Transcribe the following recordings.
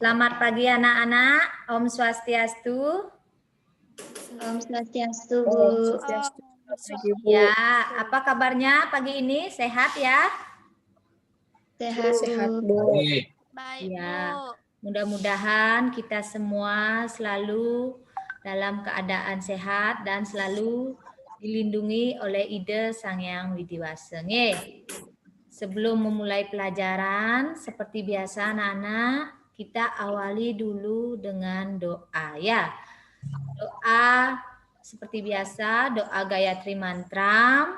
Selamat pagi anak-anak. Om Swastiastu. Om Swastiastu, Bu. Ya, apa kabarnya pagi ini? Sehat ya? Sehat, Bu. Baik, Ya, Bu. mudah-mudahan kita semua selalu dalam keadaan sehat dan selalu dilindungi oleh Ida Sang Hyang Widiwasa. Sebelum memulai pelajaran, seperti biasa anak-anak, kita awali dulu dengan doa ya. Doa seperti biasa, doa Gayatri Mantra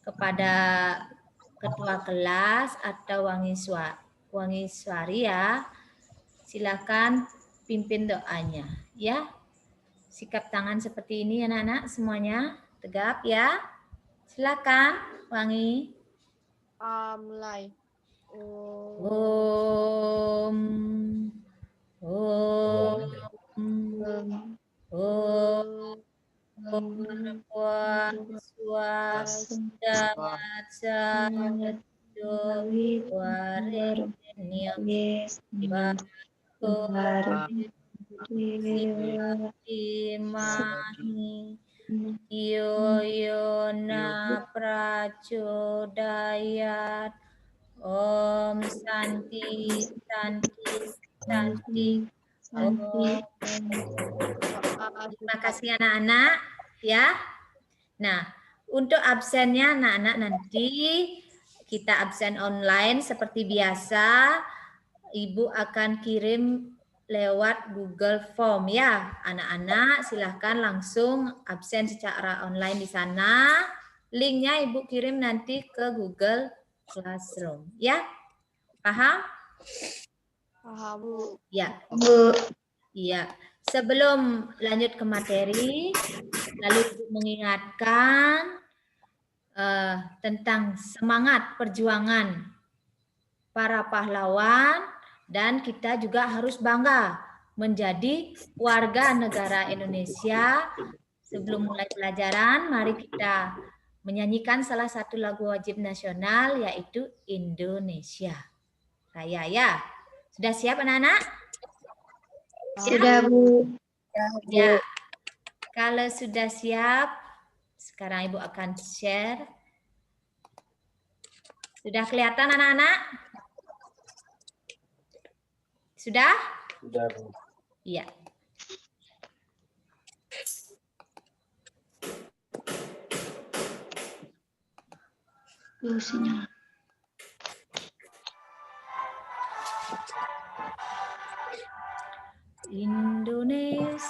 kepada ketua kelas atau wangiswari ya. Silakan pimpin doanya ya. Sikap tangan seperti ini anak-anak semuanya tegap ya. Silakan Wangi. Mulai. Om. Om. Om. Yoyona prachodayat. Om Santi Santi Santi. Terima kasih anak-anak ya. Nah, untuk absennya anak-anak nanti kita absen online seperti biasa. Ibu akan kirim lewat Google Form ya. Anak-anak silahkan langsung absen secara online di sana. Linknya Ibu kirim nanti ke Google Classroom ya. Paham? Paham, Bu. Ya. Bu. Iya. Sebelum lanjut ke materi, lalu Ibu mengingatkan tentang semangat perjuangan para pahlawan dan kita juga harus bangga menjadi warga negara Indonesia. Sebelum mulai pelajaran, mari kita menyanyikan salah satu lagu wajib nasional yaitu Indonesia Raya ya. Sudah siap anak-anak? Sudah, Bu. Ya. Kalau sudah siap, sekarang Ibu akan share. Sudah kelihatan anak-anak? Sudah? Sudah, Bu. Iya. Sinyal. Indonesia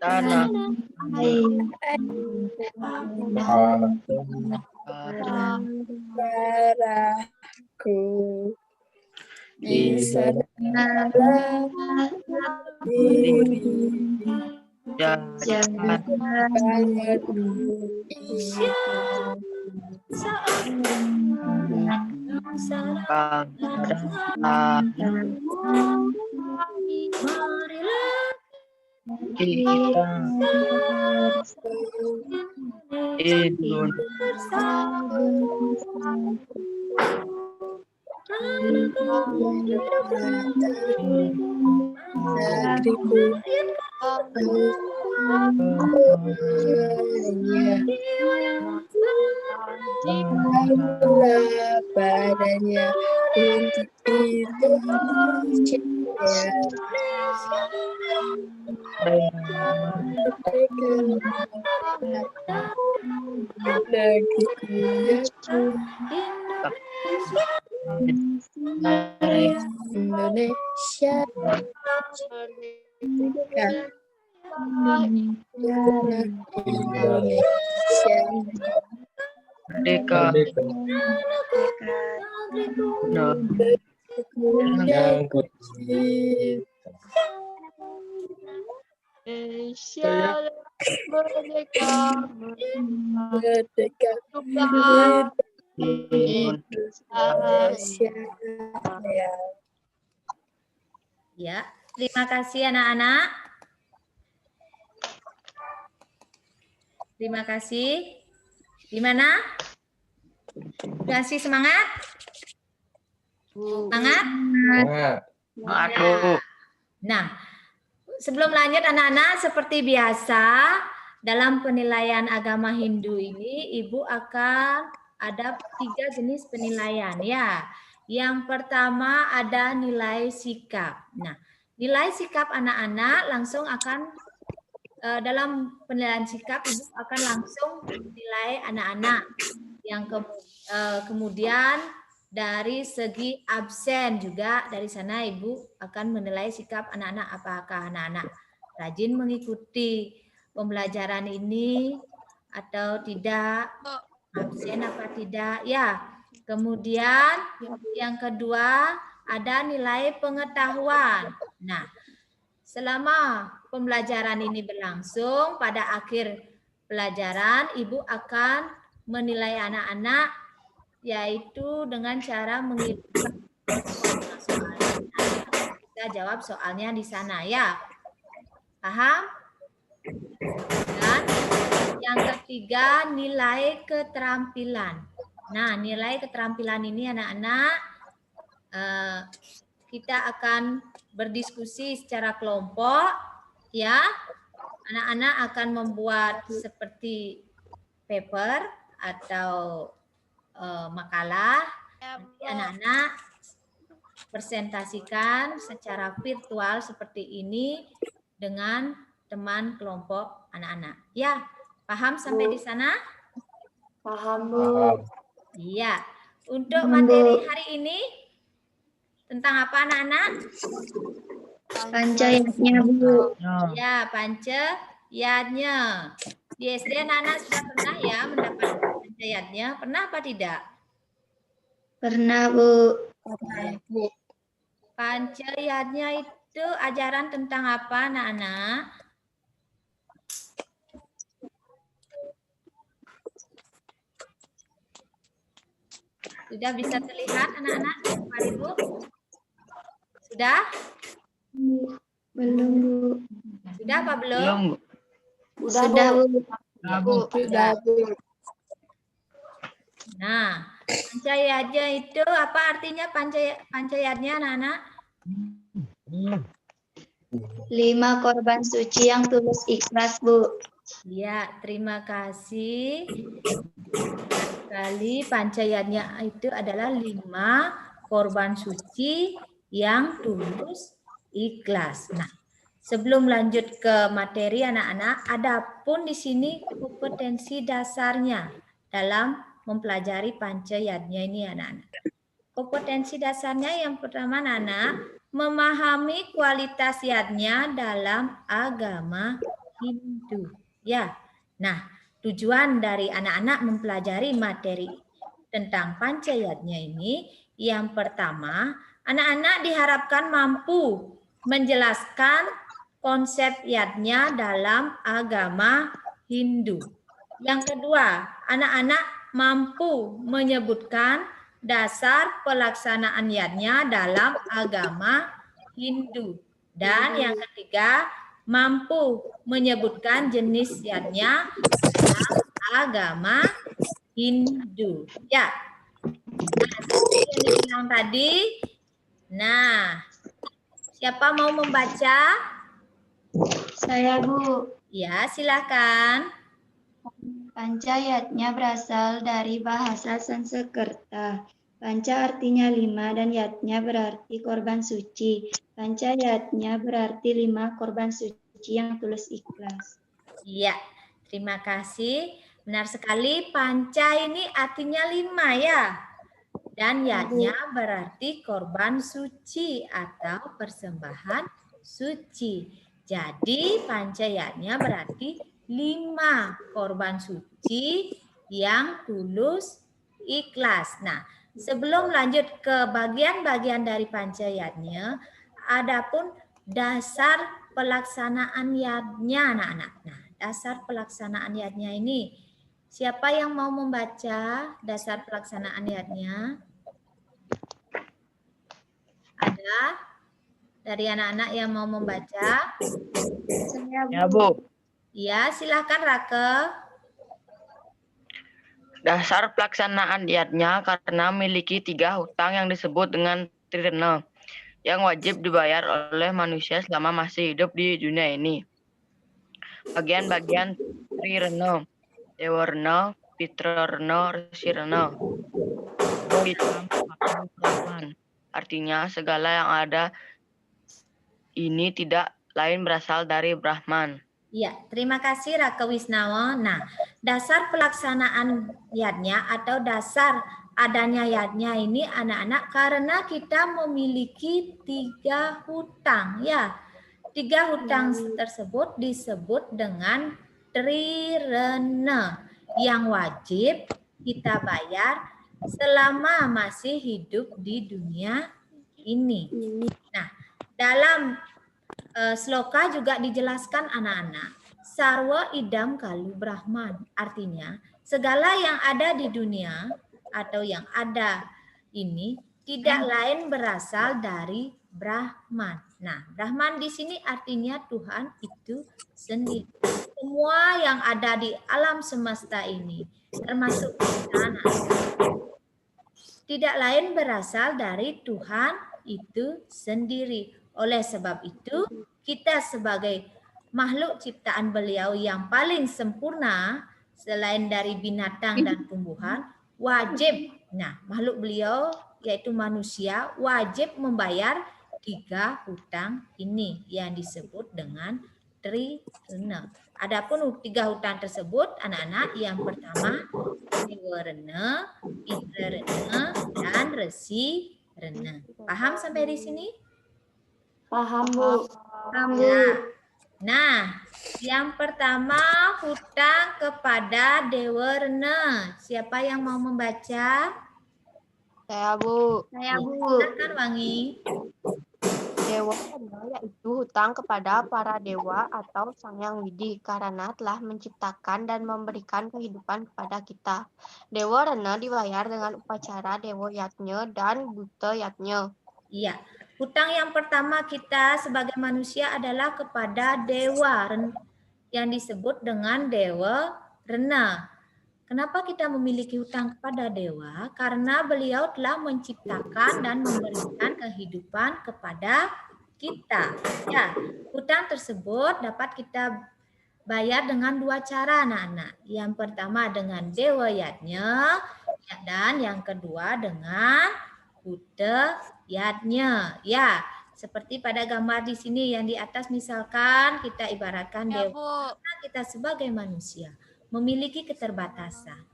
Tanah darahku di sana diri jangan banget kita Indonesia negeriku bangunlah badannya untuk Indonesia negeriku Indonesia Indonesia merdeka yang kucinta Indonesia merdeka, merdeka Indonesia. Ya, terima kasih anak-anak. Terima kasih. Gimana? Kasih semangat? Semangat? Semangat. Semangat, Bu. Nah, sebelum lanjut anak-anak, seperti biasa, dalam penilaian agama Hindu ini, Ibu akan ada 3 jenis penilaian ya. Yang pertama ada nilai sikap. Nah, nilai sikap anak-anak langsung akan dalam penilaian sikap Ibu akan langsung menilai anak-anak. Yang kemudian dari segi absen juga dari sana Ibu akan menilai sikap anak-anak, apakah anak-anak rajin mengikuti pembelajaran ini atau tidak, absen apa tidak ya. Kemudian yang kedua ada nilai pengetahuan. Nah, selama pembelajaran ini berlangsung, pada akhir pelajaran Ibu akan menilai anak-anak yaitu dengan cara mengirimkan soalnya. Kita jawab soalnya di sana ya. Paham? Dan yang ketiga nilai keterampilan. Nah, nilai keterampilan ini anak-anak kita akan berdiskusi secara kelompok ya. Anak-anak akan membuat seperti paper atau makalah. Nanti anak-anak presentasikan secara virtual seperti ini dengan teman kelompok anak-anak. Ya, paham sampai di sana? Paham, Bu. Paham. Iya. Untuk materi hari ini tentang apa anak-anak? Pancayatnya, Bu. Ya, pancayatnya. Di SD anak-anak sudah pernah ya mendapat pancayatnya? Pernah apa tidak? Pernah, Bu. Pancayatnya itu ajaran tentang apa anak-anak? Sudah bisa terlihat anak-anak? Bapak Ibu? Sudah? Belum, Bu. Sudah apa belum? Belum, Bu. Sudah, Bu. Sudah, Bu. Nah, pancayatnya itu apa artinya pancayatnya anak-anak? 5 korban suci yang tulus ikhlas, Bu. Ya, terima kasih. Sekali pancayatnya itu adalah 5 korban suci yang tulus ikhlas. Nah, sebelum lanjut ke materi anak-anak, adapun di sini kompetensi dasarnya dalam mempelajari pancayatnya ini anak-anak. Kompetensi dasarnya yang pertama anak-anak, memahami kualitas yatnya dalam agama Hindu. Ya. Nah, tujuan dari anak-anak mempelajari materi tentang pancayatnya ini yang pertama, anak-anak diharapkan mampu menjelaskan konsep yatnya dalam agama Hindu. Yang kedua, anak-anak mampu menyebutkan dasar pelaksanaan yatnya dalam agama Hindu. Dan yang ketiga, mampu menyebutkan jenis yatnya dalam agama Hindu. Ya. Nah, seperti yang dibilang tadi. Nah, siapa mau membaca? Saya, Bu. Ya, silakan. Pancayatnya berasal dari bahasa Sanskerta. Panca artinya 5 dan yatnya berarti korban suci. Pancayatnya berarti 5 korban suci yang tulus ikhlas. Iya, terima kasih. Benar sekali, panca ini artinya 5 ya. Dan yatnya berarti korban suci atau persembahan suci. Jadi pancayatnya berarti 5 korban suci yang tulus ikhlas. Nah, sebelum lanjut ke bagian-bagian dari pancayatnya, adapun dasar pelaksanaan yatnya anak-anak. Nah, dasar pelaksanaan yatnya ini, siapa yang mau membaca dasar pelaksanaan yatnya? Ada dari anak-anak yang mau membaca? Saya, Ya, Bu. Ya, silakan Rake. Dasar pelaksanaan yatnya karena memiliki 3 hutang yang disebut dengan trirena yang wajib dibayar oleh manusia selama masih hidup di dunia ini. Bagian-bagian trirena, dewarena, pitrarena, resirena. Artinya segala yang ada ini tidak lain berasal dari Brahman. Ya, terima kasih Raka Wisnawa. Nah, dasar pelaksanaan yatnya atau dasar adanya yatnya ini anak-anak karena kita memiliki 3 hutang ya. 3 hutang tersebut disebut dengan trirena yang wajib kita bayar selama masih hidup di dunia ini. Nah, dalam sloka juga dijelaskan anak-anak, sarwa idam kalu Brahman. Artinya, segala yang ada di dunia atau yang ada ini tidak lain berasal dari Brahman. Nah, Brahman di sini artinya Tuhan itu sendiri. Semua yang ada di alam semesta ini, termasuk kita, tidak lain berasal dari Tuhan itu sendiri. Oleh sebab itu, kita sebagai makhluk ciptaan beliau yang paling sempurna, selain dari binatang dan tumbuhan, wajib, nah makhluk beliau yaitu manusia, wajib membayar 3 hutang ini yang disebut dengan trirena. Adapun 3 hutang tersebut, anak-anak, yang pertama, dewarena, pitrarena, dan resirena. Paham sampai di sini? Paham, Bu. Ya. Nah, yang pertama hutang kepada dewarena. Siapa yang mau membaca? Saya, Bu. Saya, Bu. Silakan Wangi. Dewa yaitu hutang kepada para dewa atau Sang Yang Widi karena telah menciptakan dan memberikan kehidupan kepada kita. Dewa Rena dibayar dengan upacara Dewa Yatnya dan Buta Yatnya. Iya. Hutang yang pertama kita sebagai manusia adalah kepada dewa yang disebut dengan dewa Rena. Kenapa kita memiliki hutang kepada dewa? Karena beliau telah menciptakan dan memberikan kehidupan kepada kita. Ya, hutang tersebut dapat kita bayar dengan 2 cara, anak-anak. Yang pertama dengan dewa yatnya dan yang kedua dengan buta yatnya. Ya, seperti pada gambar di sini yang di atas, misalkan kita ibaratkan dewa, kita sebagai manusia memiliki keterbatasan.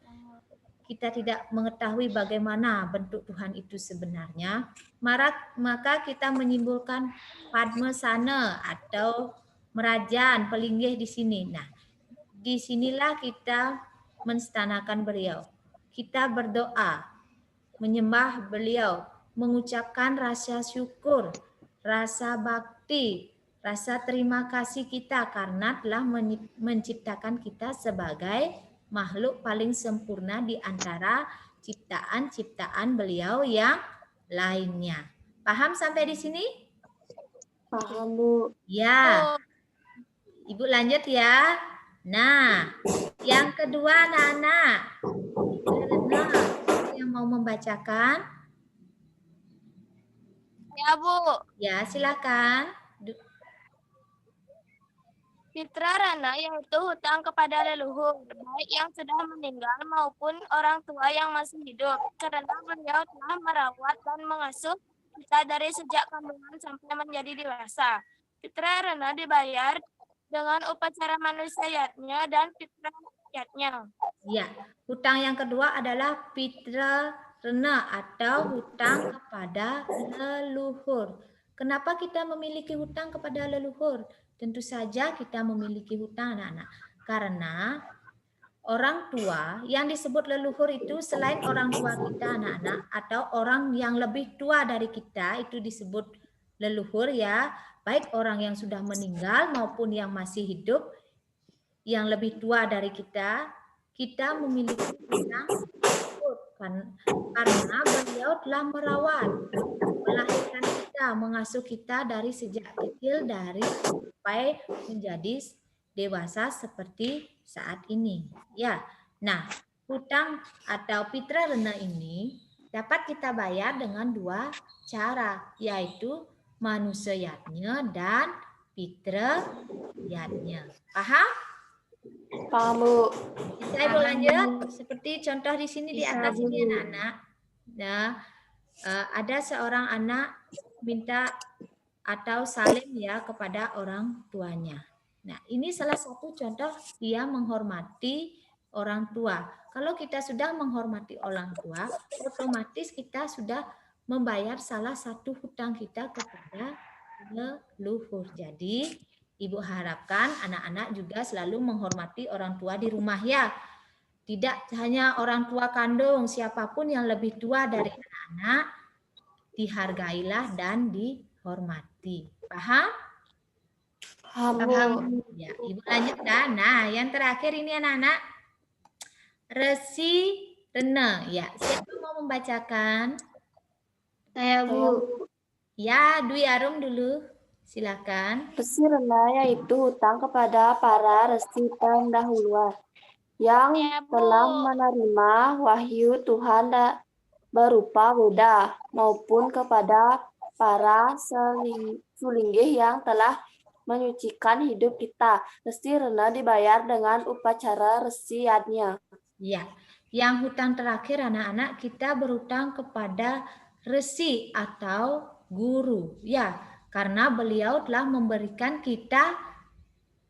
Kita tidak mengetahui bagaimana bentuk Tuhan itu sebenarnya, maka kita menyimpulkan padmasana atau merajan, pelinggih di sini. Nah, disinilah kita menstanakan beliau. Kita berdoa, menyembah beliau, mengucapkan rasa syukur, rasa bakti, rasa terima kasih kita karena telah menciptakan kita sebagai makhluk paling sempurna di antara ciptaan-ciptaan beliau yang lainnya. Paham sampai di sini? Paham, Bu. Ya. Ibu lanjut ya. Nah, yang kedua anak-anak. Yang mau membacakan? Ya, Bu. Ya, silakan. Pitrarana yaitu hutang kepada leluhur, baik yang sudah meninggal maupun orang tua yang masih hidup, karena beliau telah merawat dan mengasuh kita dari sejak kandungan sampai menjadi dewasa. Pitrarana dibayar dengan upacara manusiatnya dan pitrayatnya. Ya, hutang yang kedua adalah pitrarena atau hutang kepada leluhur. Kenapa kita memiliki hutang kepada leluhur? Tentu saja kita memiliki hutang, anak-anak, karena orang tua yang disebut leluhur itu selain orang tua kita, anak-anak, atau orang yang lebih tua dari kita itu disebut leluhur ya, baik orang yang sudah meninggal maupun yang masih hidup, yang lebih tua dari kita memiliki hutang karena beliau telah merawat, melahirkan kita, mengasuh kita dari sejak kecil sampai menjadi dewasa seperti saat ini. Ya, nah hutang atau pitra rena ini dapat kita bayar dengan dua cara, yaitu manusia yatnya dan pitra yatnya. Paham? Paham, Bu. Bisa Ibu lanjut? Seperti contoh di sini di atas Bu. ini anak-anak. Nah, ada seorang anak minta atau salim ya kepada orang tuanya. Nah, ini salah satu contoh dia menghormati orang tua. Kalau kita sudah menghormati orang tua, otomatis kita sudah membayar salah satu hutang kita kepada leluhur. Jadi, Ibu harapkan anak-anak juga selalu menghormati orang tua di rumah ya. Tidak hanya orang tua kandung, siapapun yang lebih tua dari anak-anak, dihargailah dan dihormati. Paham? Paham, Bu. Ya, Ibu lanjutkan. Nah, yang terakhir ini anak-anak. Resi Rena. Ya, siapa mau membacakan? Saya, Bu. Ya, Dwi Arum dulu. Silakan. Resi rena yaitu hutang kepada para resi pendahuluan yang telah menerima wahyu Tuhan berupa Buddha maupun kepada para sulinggih yang telah menyucikan hidup kita. Resi rena dibayar dengan upacara resi yatnya. Ya, yang hutang terakhir anak-anak kita berhutang kepada resi atau guru. Ya, karena beliau telah memberikan kita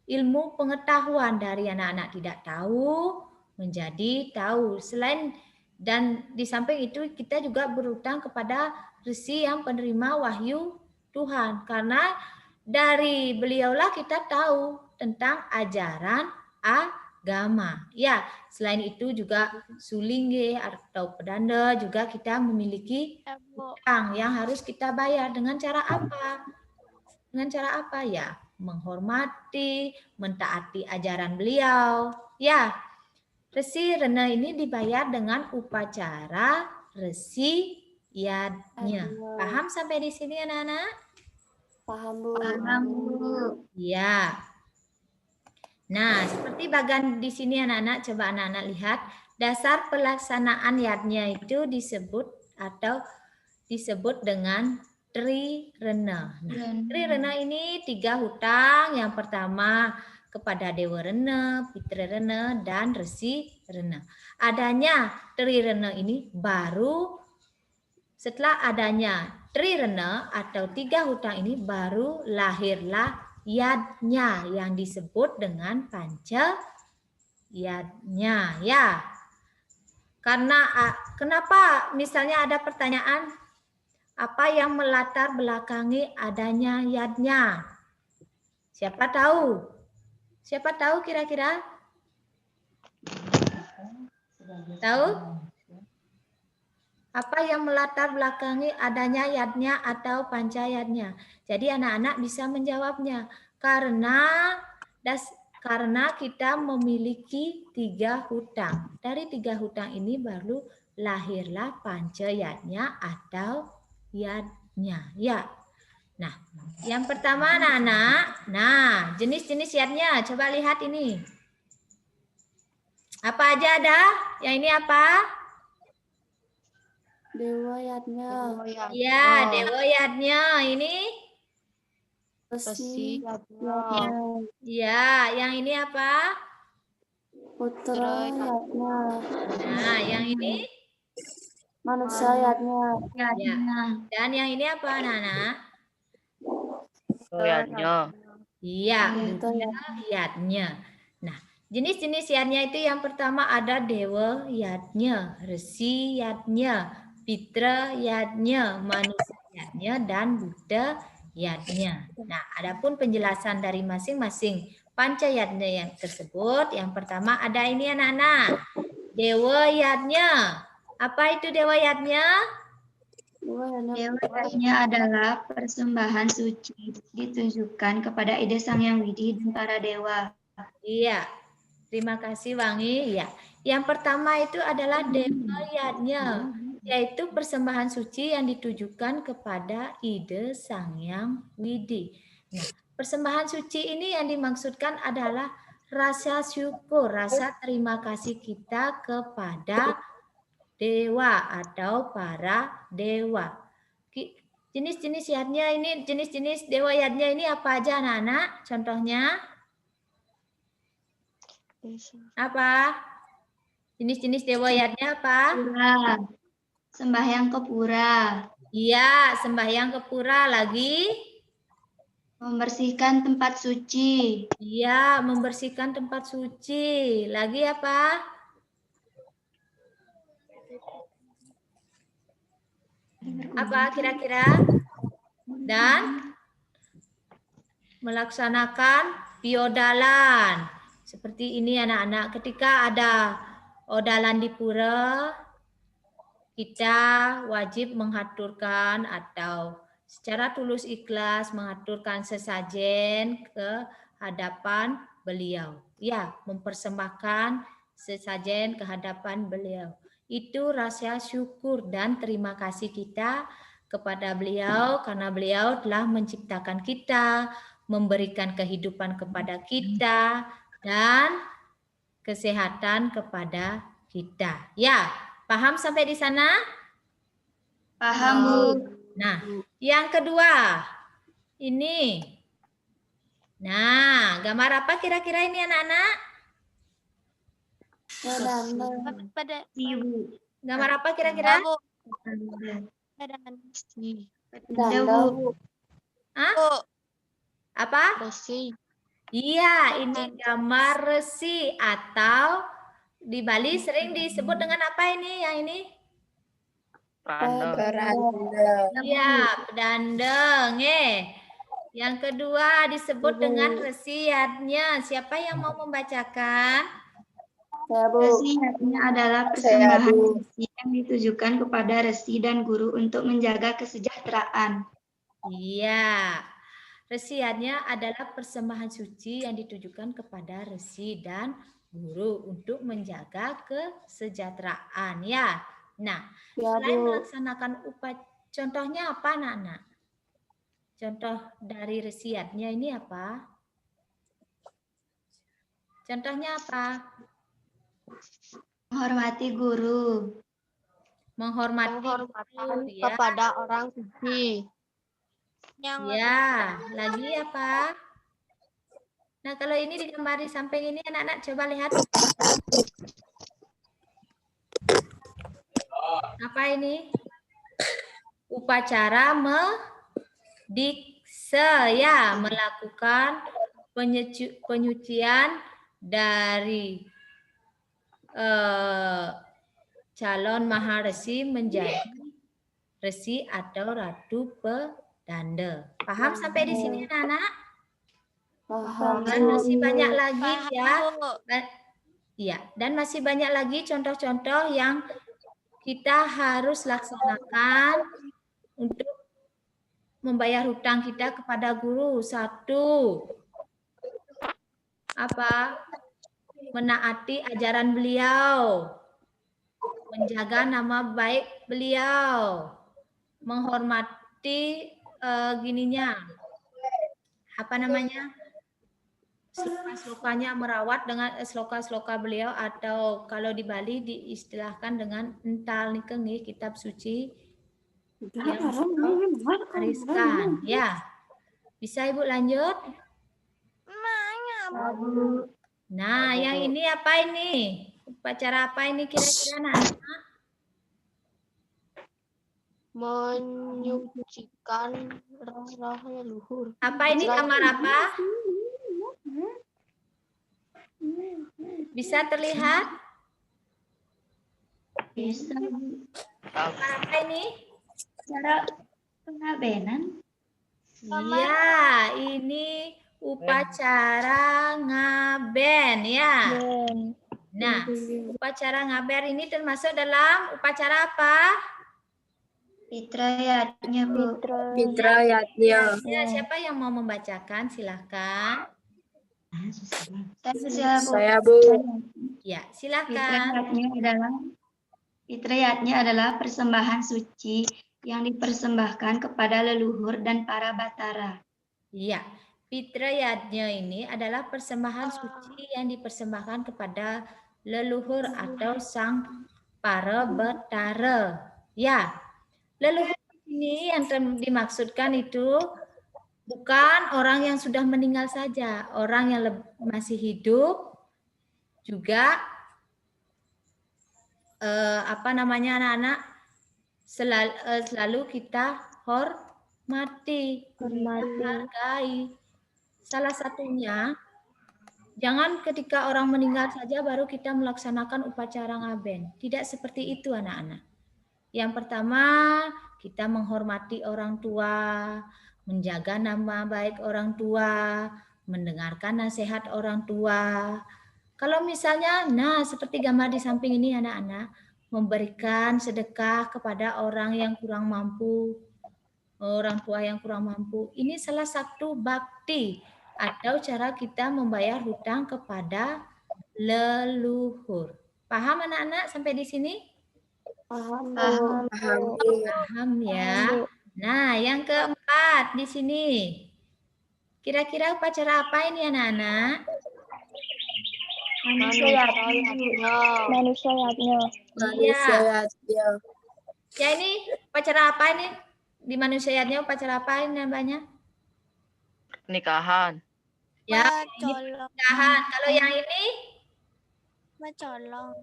ilmu pengetahuan dari anak-anak tidak tahu menjadi tahu. Selain dan di samping itu kita juga berhutang kepada resi yang penerima wahyu Tuhan. Karena dari beliaulah kita tahu tentang ajaran agama. Ya, selain itu juga sulingge atau pedanda juga kita memiliki hutang yang harus kita bayar. Dengan cara apa? Dengan cara apa ya? Menghormati, mentaati ajaran beliau. Ya, resi rena ini dibayar dengan upacara resi yatnya. Paham sampai di sini anak-anak? Paham, Bu. Paham, Bu. Ya. Nah, seperti bagan di sini anak-anak, coba anak-anak lihat. Dasar pelaksanaan yatnya itu disebut dengan Trirena. Nah, Trirena ini 3 hutang. Yang pertama kepada Dewa Rena, Pitra Rena, dan Resi Rena. Adanya Trirena ini baru setelah adanya Trirena atau 3 hutang ini baru lahirlah yatnya yang disebut dengan panca yatnya ya. Karena kenapa misalnya ada pertanyaan apa yang melatar belakangi adanya yatnya? Siapa tahu? Siapa tahu kira-kira? Tahu? Apa yang melatar belakangi adanya yatnya atau panca yatnya? Jadi anak-anak bisa menjawabnya. Karena kita memiliki 3 hutang. Dari 3 hutang ini baru lahirlah panca yatnya atau yatnya. Ya. Nah, yang pertama anak-anak. Nah, jenis-jenis yatnya. Coba lihat ini. Apa aja ada? Yang ini apa? Dewa yatnya. Ya, dewa yatnya. Ini? Resi yatnya. Ya, yang ini apa? Putra yatnya. Nah, yang ini? Manusia yatnya. Ya. Dan yang ini apa, anak-anak? Yatnya. Iya, yatnya. Nah, jenis-jenis yatnya itu yang pertama ada dewa yatnya, resi yatnya, pitra yatnya, manusia yatnya, dan Buddha yatnya. Nah, adapun penjelasan dari masing-masing panca yatnya yang tersebut, yang pertama ada ini anak-anak. Dewa yatnya. Apa itu dewa yatnya? Dewa yatnya adalah persembahan suci ditujukan kepada Ida Sang Yang Widi dan para dewa. Iya. Terima kasih Wangi. Ya. Yang pertama itu adalah dewa yatnya, yaitu persembahan suci yang ditujukan kepada Ida Sang Yang Widi. Nah, persembahan suci ini yang dimaksudkan adalah rasa syukur, rasa terima kasih kita kepada dewa atau para dewa. Jenis-jenis yatnya ini, jenis-jenis dewa yatnya ini apa aja anak-anak? Contohnya apa? Jenis-jenis dewa yatnya apa? Pura. Sembahyang ke pura. Iya, sembahyang ke pura. Lagi? Membersihkan tempat suci. Iya, membersihkan tempat suci. Lagi apa? Apa kira-kira? Dan melaksanakan biodalan. Seperti ini anak-anak, ketika ada odalan di pura, kita wajib mengaturkan atau secara tulus ikhlas mengaturkan sesajen ke hadapan beliau. Ya, mempersembahkan sesajen ke hadapan beliau. Itu rasa syukur dan terima kasih kita kepada beliau karena beliau telah menciptakan kita, memberikan kehidupan kepada kita, dan kesehatan kepada kita. Ya, paham sampai di sana? Paham, Bu. Nah, yang kedua, ini. Nah, gambar apa kira-kira ini anak-anak? Pada Ibu. Gambar apa kira-kira? Bu. Ada, Bu. Hah? Bu. Apa? Resi. Iya, ini gambar resi atau di Bali sering disebut dengan apa ini? Yang ini? Iya, pedandeng. Yang kedua disebut dengan resiatnya. Siapa yang mau membacakan? Resiatnya adalah persembahan resi yang ditujukan kepada resi dan guru untuk menjaga kesejahteraan. Iya. Resiatnya adalah persembahan suci yang ditujukan kepada resi dan guru untuk menjaga kesejahteraan ya. Nah, selain melaksanakan contohnya apa anak-anak? Contoh dari resiatnya ini apa? Contohnya apa? Menghormati guru. Menghormati guru, ya. Kepada orang suci. Ya, lagi apa? Nah, kalau ini digambar di samping ini anak-anak coba lihat. Apa ini? Upacara mendikse ya, melakukan penyucian dari calon maharesi menjadi resi atau ratu pedanda. Paham sampai di sini anak-anak? Paham. Dan masih banyak lagi ya. Bu. Iya, dan masih banyak lagi contoh-contoh yang kita harus laksanakan untuk membayar hutang kita kepada guru. Satu, apa? Menaati ajaran beliau, menjaga nama baik beliau, menghormati apa namanya? Sloka-slokanya, merawat dengan sloka-sloka beliau, atau kalau di Bali diistilahkan dengan ental nikengi, kitab suci yang wariskan. Ya, bisa Ibu lanjut? Nah, yang ini apa ini? Upacara apa ini kira-kira anak-anak? Menyucikan roh-roh leluhur. Apa ini gambar apa? Bisa terlihat? Bisa. Gambar apa ini? Cara pengabenan. Iya, ini upacara ngaben ya. Nah, upacara ngaben ini termasuk dalam upacara apa? Fitrayatnya, Bu. Ya, siapa yang mau membacakan? Silahkan. Saya, Bu. Ya, silahkan. Fitrayatnya adalah persembahan suci yang dipersembahkan kepada leluhur dan para batara. Iya, Pitrayatnya ini adalah persembahan suci yang dipersembahkan kepada leluhur atau sang para betara. Ya, leluhur ini yang dimaksudkan itu bukan orang yang sudah meninggal saja, orang yang masih hidup juga anak-anak selalu kita hormati, hargai. Salah satunya, jangan ketika orang meninggal saja baru kita melaksanakan upacara ngaben. Tidak seperti itu anak-anak. Yang pertama, kita menghormati orang tua, menjaga nama baik orang tua, mendengarkan nasihat orang tua. Kalau misalnya, seperti gambar di samping ini anak-anak, memberikan sedekah kepada orang yang kurang mampu, orang tua yang kurang mampu. Ini salah satu bakti atau cara kita membayar hutang kepada leluhur. Paham anak-anak sampai di sini? Paham ya. Nah, yang keempat di sini. Kira-kira upacara apa ini anak-anak? Manusia Iya. Ya ini upacara apa ini? Di manusianya upacara apa ini namanya? Pernikahan. Ya, ini pernikahan. Kalau yang ini? Mencolong.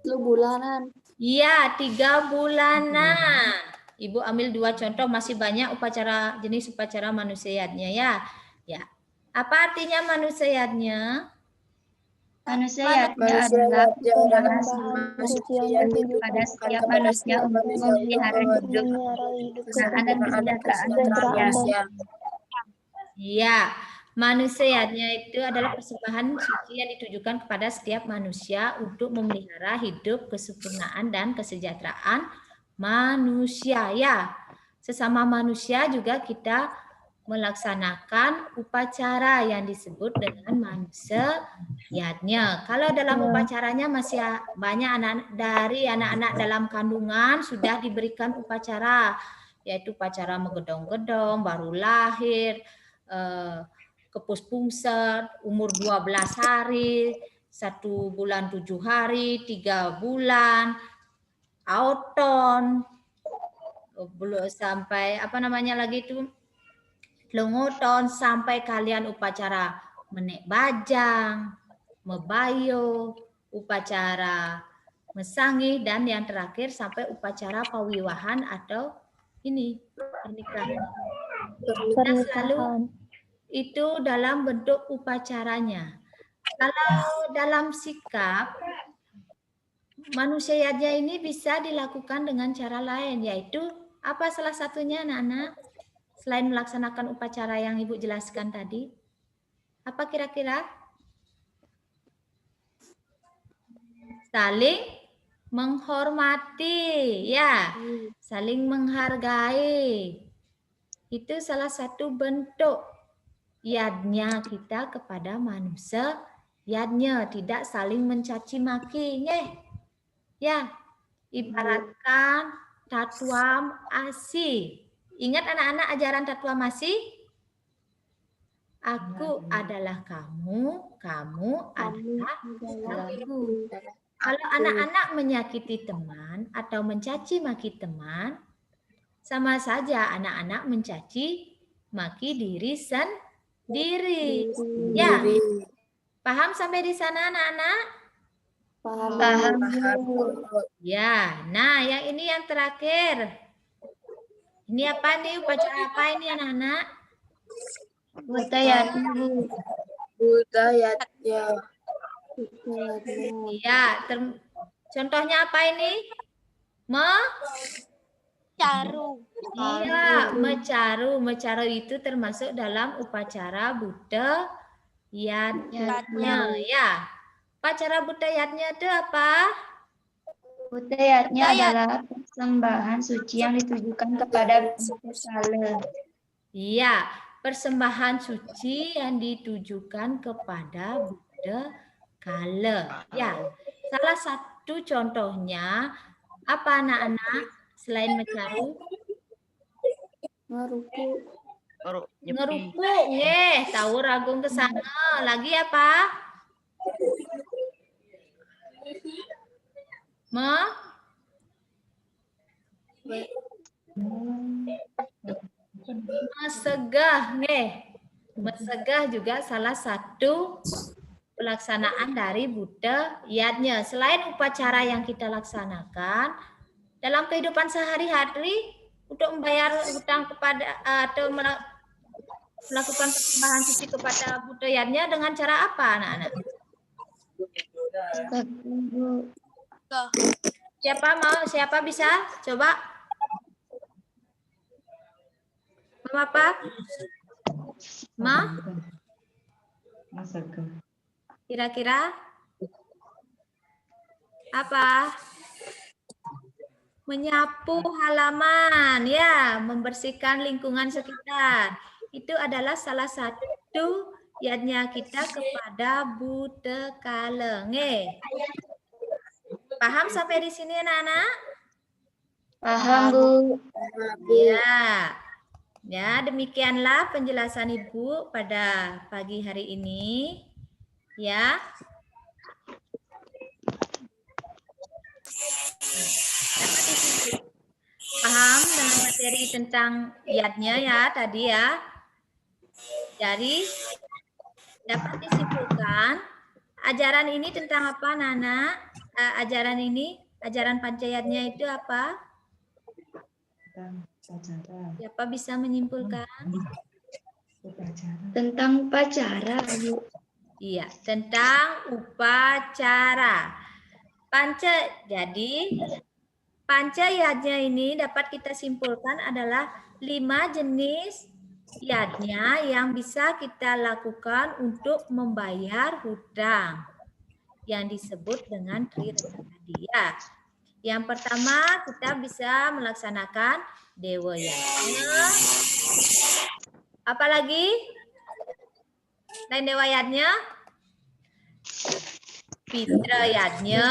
Bulanan. Iya, 3 bulanan. Ibu ambil 2 contoh, masih banyak jenis upacara manusiatnya ya. Ya. Apa artinya manusiatnya? Manusiatnya adalah persembahan suci yang kepada setiap manusia untuk memelihara hidup, kesenangan dan kesejahteraan manusia. Iya, manusiatnya itu adalah persembahan suci yang ditujukan kepada setiap manusia untuk memelihara hidup, kesempurnaan dan kesejahteraan manusia. Ya, sesama manusia juga kita melaksanakan upacara yang disebut dengan manusiatnya. Kalau dalam upacaranya masih banyak dari anak-anak dalam kandungan sudah diberikan upacara, yaitu upacara megedong-gedong, baru lahir, kepuspungser, umur 12 hari, 1 bulan 7 hari, 3 bulan, auton, belum sampai lengoton, sampai kalian upacara menek bajang, mebayo, upacara mesangih, dan yang terakhir sampai upacara pawiwahan atau ini pernikahan. Kita selalu itu dalam bentuk upacaranya. Kalau dalam sikap manusianya ini bisa dilakukan dengan cara lain, yaitu apa salah satunya anak-anak? Selain melaksanakan upacara yang Ibu jelaskan tadi, apa kira-kira? Saling menghormati, ya, saling menghargai. Itu salah satu bentuk yadnya kita kepada manusia, yadnya tidak saling mencaci maki, ya, ibaratkan tatwam asi. Ingat anak-anak ajaran tatwam asi? Aku adalah kamu, kamu adalah aku. Kalau anak-anak menyakiti teman atau mencaci maki teman, sama saja anak-anak mencaci maki diri sendiri. Ya, paham sampai di sana anak-anak? Paham. Ya, nah yang ini yang terakhir. Ini apa nih? Upacara apa ini anak-anak? Budayatnya. Iya, contohnya apa ini? Caru. Iya, mecaru. Mecaru itu termasuk dalam upacara budayatnya. Ya, upacara budayatnya itu apa? Budayatnya adalah persembahan suci yang ditujukan kepada Buddha. Iya, persembahan suci yang ditujukan kepada Buddha Kala. Ya, salah satu contohnya apa anak-anak selain mecaru? Nyepi. Ngerupuk, nggih, tahu ragung ke sana. Lagi apa? Mesegah, nggih. Mesegah juga salah satu pelaksanaan dari budayanya. Selain upacara yang kita laksanakan dalam kehidupan sehari-hari untuk membayar hutang kepada atau melakukan persembahan suci kepada budayanya dengan cara apa, anak-anak? Siapa bisa coba? Mau apa? Kira-kira apa? Menyapu halaman, ya, membersihkan lingkungan sekitar. Itu adalah salah satu yatnya kita kepada Butekala. Paham sampai di sini, anak-anak? Paham, Bu. Ya. Ya, demikianlah penjelasan Ibu pada pagi hari ini. Ya. Paham dengan materi tentang yatnya ya tadi ya. Jadi dapat disimpulkan ajaran ini tentang apa, Nana? Ajaran pancayatnya itu apa? Siapa bisa menyimpulkan? Tentang upacara, Bu. Iya, tentang upacara. Jadi pancayatnya ini dapat kita simpulkan adalah 5 jenis yatnya yang bisa kita lakukan untuk membayar hutang yang disebut dengan trirena tadi ya. Yang pertama kita bisa melaksanakan dewa yatnya. Apalagi lain dewa yatnya? Pitra yatnya,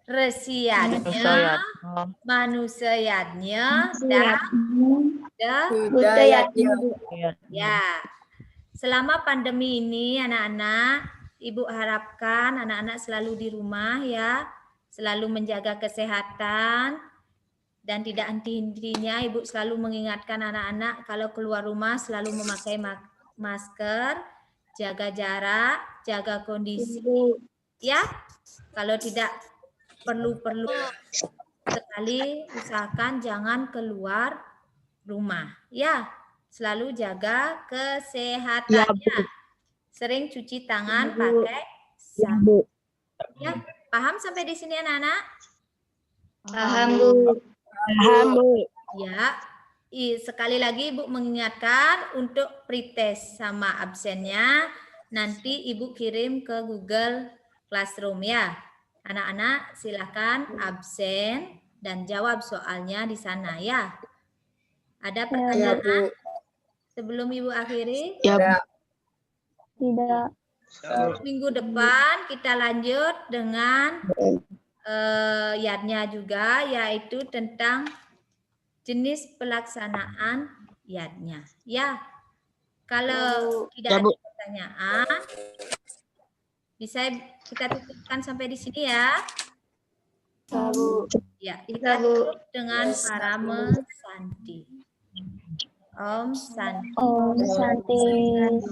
Resi yatnya, manusia yatnya, dan Buddha yatnya. Ya, selama pandemi ini anak-anak, Ibu harapkan anak-anak selalu di rumah ya, selalu menjaga kesehatan dan tidak henti-hentinya Ibu selalu mengingatkan anak-anak kalau keluar rumah selalu memakai masker, jaga jarak, jaga kondisi ya. Kalau tidak perlu sekali usahakan jangan keluar rumah ya. Selalu jaga kesehatannya. Sering cuci tangan pakai sabun. Ya, paham sampai di sini anak-anak? Paham, Bu. Paham, Bu. Ya. Sekali lagi Ibu mengingatkan untuk pretest sama absennya nanti Ibu kirim ke Google Classroom ya. Anak-anak silakan absen dan jawab soalnya di sana ya. Ada pertanyaan sebelum Ibu akhiri? Ya. Tidak. Minggu depan kita lanjut dengan yatnya juga, yaitu tentang jenis pelaksanaan yatnya. Ya, kalau tidak ada pertanyaan, bisa kita tutupkan sampai di sini ya. Ya, kita tutup dengan Parama Santi. Om Santi. Om Santi,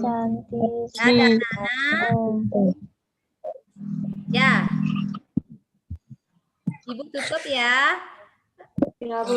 Santi. Ya, anak-anak. Ya. Ibu tutup ya. Ya, Bu.